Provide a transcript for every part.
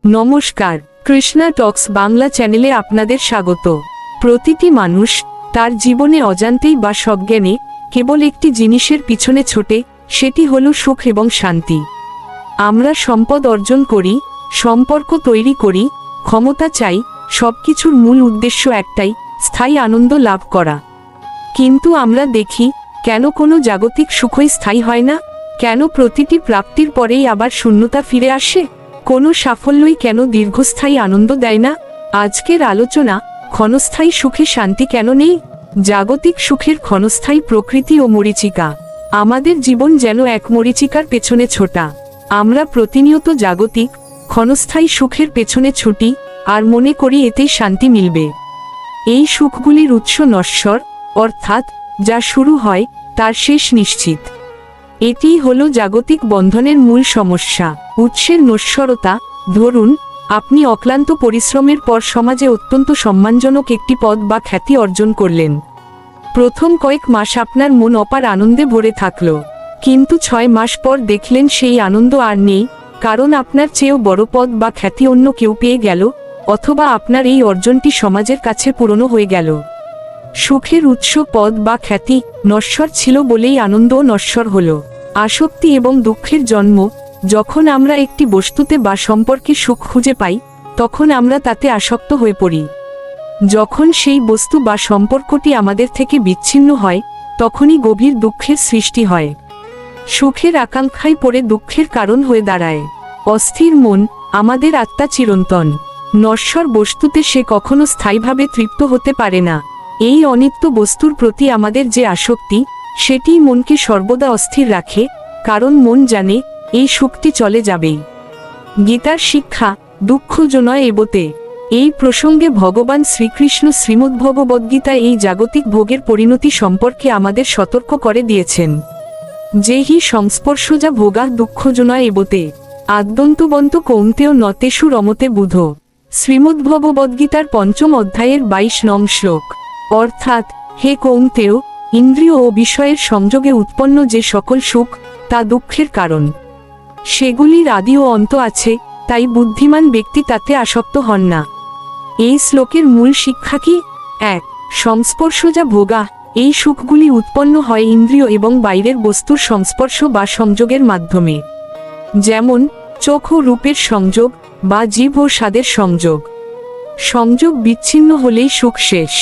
নমস্কার, কৃষ্ণা টক্স বাংলা চ্যানেলে আপনাদের স্বাগত। প্রতিটি মানুষ তার জীবনে অজান্তেই বা সজ্ঞানে কেবল একটি জিনিসের পিছনে ছোটে, সেটি হলো সুখ এবং শান্তি। আমরা সম্পদ অর্জন করি, সম্পর্ক তৈরি করি, ক্ষমতা চাই, সবকিছুর মূল উদ্দেশ্য একটাই, স্থায়ী আনন্দ লাভ করা। কিন্তু আমরা দেখি কেন কোনো জাগতিক সুখই স্থায়ী হয় না? কেন প্রতিটি প্রাপ্তির পরেই আবার শূন্যতা ফিরে আসে? কোনো সাফল্যই কেন দীর্ঘস্থায়ী আনন্দ দেয় না? আজকের আলোচনা, ক্ষণস্থায়ী সুখে শান্তি কেন নেই? জাগতিক সুখের ক্ষণস্থায়ী প্রকৃতি ও মরীচিকা। আমাদের জীবন যেন এক মরীচিকার পেছনে ছোটা। আমরা প্রতিনিয়ত জাগতিক ক্ষণস্থায়ী সুখের পেছনে ছুটি আর মনে করি এতেই শান্তি মিলবে। এই সুখগুলির উৎস নশ্বর, অর্থাৎ যা শুরু হয় তার শেষ নিশ্চিত। এটিই হলো জাগতিক বন্ধনের মূল সমস্যা, উৎসের নশ্বরতা। ধরুন, আপনি অক্লান্ত পরিশ্রমের পর সমাজে অত্যন্ত সম্মানজনক একটি পদ বা খ্যাতি অর্জন করলেন। প্রথম কয়েক মাস আপনার মন অপার আনন্দে ভরে থাকল, কিন্তু 6 মাস পর দেখলেন সেই আনন্দ আর নেই, কারণ আপনার চেয়েও বড় পদ বা খ্যাতি অন্য কেউ পেয়ে গেল, অথবা আপনার এই অর্জনটি সমাজের কাছে পুরনো হয়ে গেল। সুখের উৎস পদ বা খ্যাতি নশ্বর ছিল বলেই আনন্দও নশ্বর হল। আসক্তি এবং দুঃখের জন্ম। যখন আমরা একটি বস্তুতে বা সম্পর্কে সুখ খুঁজে পাই, তখন আমরা তাতে আসক্ত হয়ে পড়ি। যখন সেই বস্তু বা সম্পর্কটি আমাদের থেকে বিচ্ছিন্ন হয়, তখনই গভীর দুঃখের সৃষ্টি হয়। সুখের আকাঙ্ক্ষায় পড়ে দুঃখের কারণ হয়ে দাঁড়ায়। অস্থির মন। আমাদের আত্মা চিরন্তন, নশ্বর বস্তুতে সে কখনো স্থায়ীভাবে তৃপ্ত হতে পারে না। এই অনিত্য বস্তুর প্রতি আমাদের যে আসক্তি, সেটিই মনকে সর্বদা অস্থির রাখে, কারণ মন জানে এই সুখটি চলে যাবেই। গীতার শিক্ষা, দুঃখ জনয় এবতে। এই প্রসঙ্গে ভগবান শ্রীকৃষ্ণ শ্রীমদ্ভগবদ্গীতায় এই জাগতিক ভোগের পরিণতি সম্পর্কে আমাদের সতর্ক করে দিয়েছেন। যে হি সংস্পর্শজা ভোগা দুঃখ জনয় এবতে আদ্যন্তবন্ত কৌন্তেয় নতেষু রমতে বুধ। শ্রীমদ্ভগবদ্গীতার 5ম অধ্যায়ের 22 নং শ্লোক। অর্থাৎ, হে কৌন্তেয়, ইন্দ্রিয় ও বিষয়ের সংযোগে উৎপন্ন যে সকল সুখ, তা দুঃখের কারণ। সেগুলির আদি ও অন্ত আছে, তাই বুদ্ধিমান ব্যক্তি তাতে আসক্ত হন না। এই শ্লোকের মূল শিক্ষা কি? 1. সংস্পর্শজা ভোগা। এই সুখগুলি উৎপন্ন হয় ইন্দ্রিয় এবং বাইরের বস্তুর সংস্পর্শ বা সংযোগের মাধ্যমে, যেমন চোখ ও রূপের সংযোগ বা জিভ ও স্বাদের সংযোগ। সংযোগ বিচ্ছিন্ন হলেই সুখ শেষ।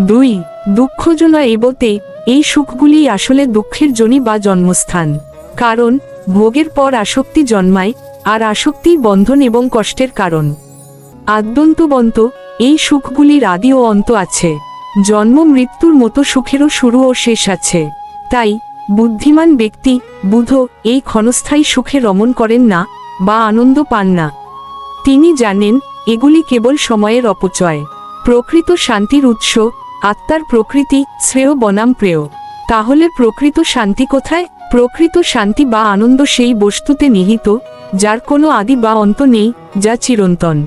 2. দুঃখজনয় এবতে। এই সুখগুলি আসলে দুঃখের জনি বা জন্মস্থান, কারণ ভোগের পর আসক্তি জন্মায়, আর আসক্তিই বন্ধন এবং কষ্টের কারণ। আদ্যন্তবন্ত। এই সুখগুলির আদি ও অন্ত আছে। জন্ম মৃত্যুর মতো সুখেরও শুরু ও শেষ আছে। তাই বুদ্ধিমান ব্যক্তি বুধ এই ক্ষণস্থায়ী সুখে রমণ করেন না বা আনন্দ পান না। তিনি জানেন এগুলি কেবল সময়ের অপচয়। প্রকৃত শান্তির উৎস, আত্মার প্রকৃতি, শ্রেয় বনাম প্রেয়। তাহলে প্রকৃত শান্তি কোথায়? প্রকৃত শান্তি বা আনন্দ সেই বস্তুতে নিহিত যার কোনো আদি বা অন্ত নেই, যা চিরন্তন।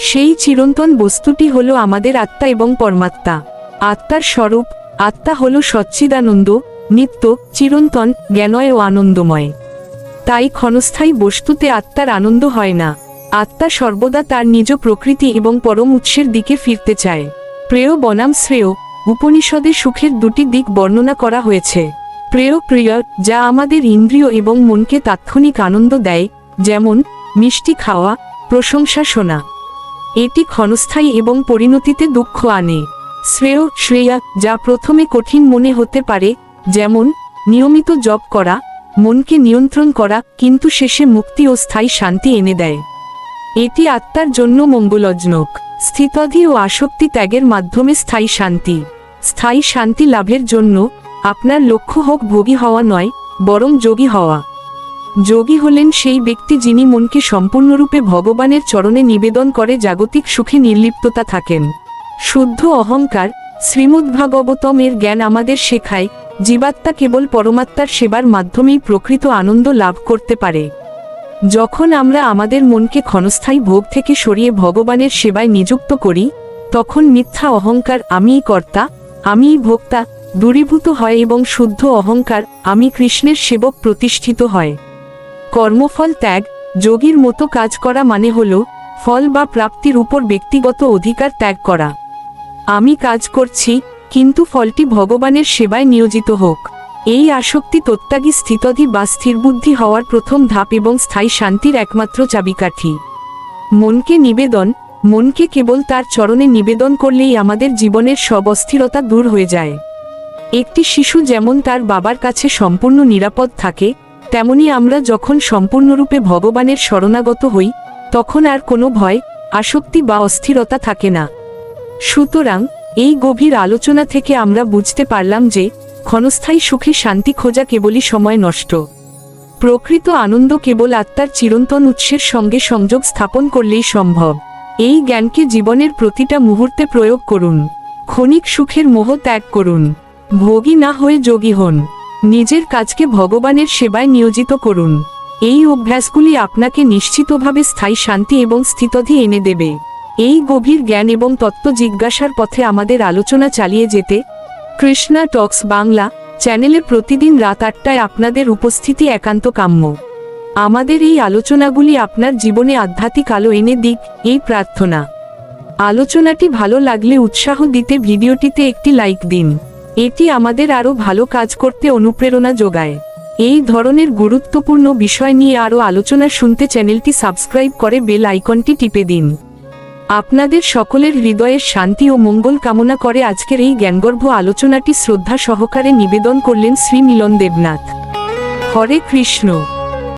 সেই চিরন্তন বস্তুটি হলো আমাদের আত্মা এবং পরমাত্মা। আত্মার স্বরূপ। আত্মা হলো সচ্চিদানন্দ, নিত্য, চিরন্তন, জ্ঞানময় ও আনন্দময়। তাই ক্ষণস্থায়ী বস্তুতে আত্মার আনন্দ হয় না। আত্মা সর্বদা তার নিজ প্রকৃতি এবং পরম উৎসের দিকে ফিরতে চায়। প্রেয় বনাম শ্রেয়। উপনিষদে সুখের 2টি দিক বর্ণনা করা হয়েছে। প্রেয় প্রিয়, যা আমাদের ইন্দ্রিয় এবং মনকে তাৎক্ষণিক আনন্দ দেয়, যেমন মিষ্টি খাওয়া, প্রশংসা শোনা। এটি ক্ষণস্থায়ী এবং পরিণতিতে দুঃখ আনে। শ্রেয় শ্রেয়া, যা প্রথমে কঠিন মনে হতে পারে, যেমন নিয়মিত জপ করা, মনকে নিয়ন্ত্রণ করা, কিন্তু শেষে মুক্তি ও স্থায়ী শান্তি এনে দেয়। এটি আত্মার জন্য মঙ্গলজনক। স্থিতধি ও আসক্তি ত্যাগের মাধ্যমে স্থায়ী শান্তি। স্থায়ী শান্তি লাভের জন্য আপনার লক্ষ্য হোক ভোগী হওয়া নয়, বরং যোগী হওয়া। যোগী হলেন সেই ব্যক্তি যিনি মনকে সম্পূর্ণরূপে ভগবানের চরণে নিবেদন করে জাগতিক সুখে নির্লিপ্ততা থাকেন। শুদ্ধ অহংকার। শ্রীমদ্ভাগবতম এর জ্ঞান আমাদের শেখায় জীবাত্মা কেবল পরমাত্মার সেবার মাধ্যমেই প্রকৃত আনন্দ লাভ করতে পারে। যখন আমরা আমাদের মনকে ক্ষণস্থায়ী ভোগ থেকে সরিয়ে ভগবানের সেবায় নিযুক্ত করি, তখন মিথ্যা অহংকার আমিই কর্তা, আমিই ভোক্তা দূরীভূত হয় এবং শুদ্ধ অহংকার আমি কৃষ্ণের সেবক প্রতিষ্ঠিত হয়। কর্মফল ত্যাগ। যোগীর মতো কাজ করা মানে হল ফল বা প্রাপ্তির উপর ব্যক্তিগত অধিকার ত্যাগ করা। আমি কাজ করছি, কিন্তু ফলটি ভগবানের সেবায় নিয়োজিত হোক। এই আসক্তি তত্ত্বাগী স্থিতধি বা স্থিরবুদ্ধি হওয়ার প্রথম ধাপ এবং স্থায়ী শান্তির একমাত্র চাবিকাঠি। মনকে কেবল তার চরণে নিবেদন করলেই আমাদের জীবনের সব অস্থিরতা দূর হয়ে যায়। একটি শিশু যেমন তার বাবার কাছে সম্পূর্ণ নিরাপদ থাকে, তেমনি আমরা যখন সম্পূর্ণরূপে ভগবানের শরণাগত হই, তখন আর কোনো ভয়, আসক্তি বা অস্থিরতা থাকে না। সুতরাং এই গভীর আলোচনা থেকে আমরা বুঝতে পারলাম যে ক্ষণস্থায়ী সুখে শান্তি খোঁজা কেবলই সময় নষ্ট। প্রকৃত আনন্দ কেবল আত্মার চিরন্তন উৎসের সঙ্গে সংযোগ স্থাপন করলেই সম্ভব। এই জ্ঞানকে জীবনের প্রতিটা মুহূর্তে প্রয়োগ করুন। ক্ষণিক সুখের মোহ ত্যাগ করুন। ভোগী না হয়ে যোগী হন। নিজের কাজকে ভগবানের সেবায় নিয়োজিত করুন। এই অভ্যাসগুলি আপনাকে নিশ্চিতভাবে স্থায়ী শান্তি এবং স্থিতধি এনে দেবে। এই গভীর জ্ঞান এবং তত্ত্ব জিজ্ঞাসার পথে আমাদের আলোচনা চালিয়ে যেতে কৃষ্ণা টক্স বাংলা চ্যানেলে প্রতিদিন রাত 8টায় আপনাদের উপস্থিতি একান্ত কাম্য। আমাদের এই আলোচনাগুলি আপনার জীবনে আধ্যাত্মিক আলো এনে দিক, এই প্রার্থনা। আলোচনাটি ভালো লাগলে উৎসাহ দিতে ভিডিওটিতে একটি লাইক দিন। এটি আমাদের আরও ভালো কাজ করতে অনুপ্রেরণা যোগায়। এই ধরনের গুরুত্বপূর্ণ বিষয় নিয়ে আরও আলোচনা শুনতে চ্যানেলটি সাবস্ক্রাইব করে বেল আইকনটি টিপে দিন। আপনাদের সকলের হৃদয়ের শান্তি ও মঙ্গল কামনা করে আজকের এই জ্ঞানগর্ভ আলোচনাটি শ্রদ্ধা সহকারে নিবেদন করলেন শ্রী মিলন দেবনাথ। হরে কৃষ্ণ।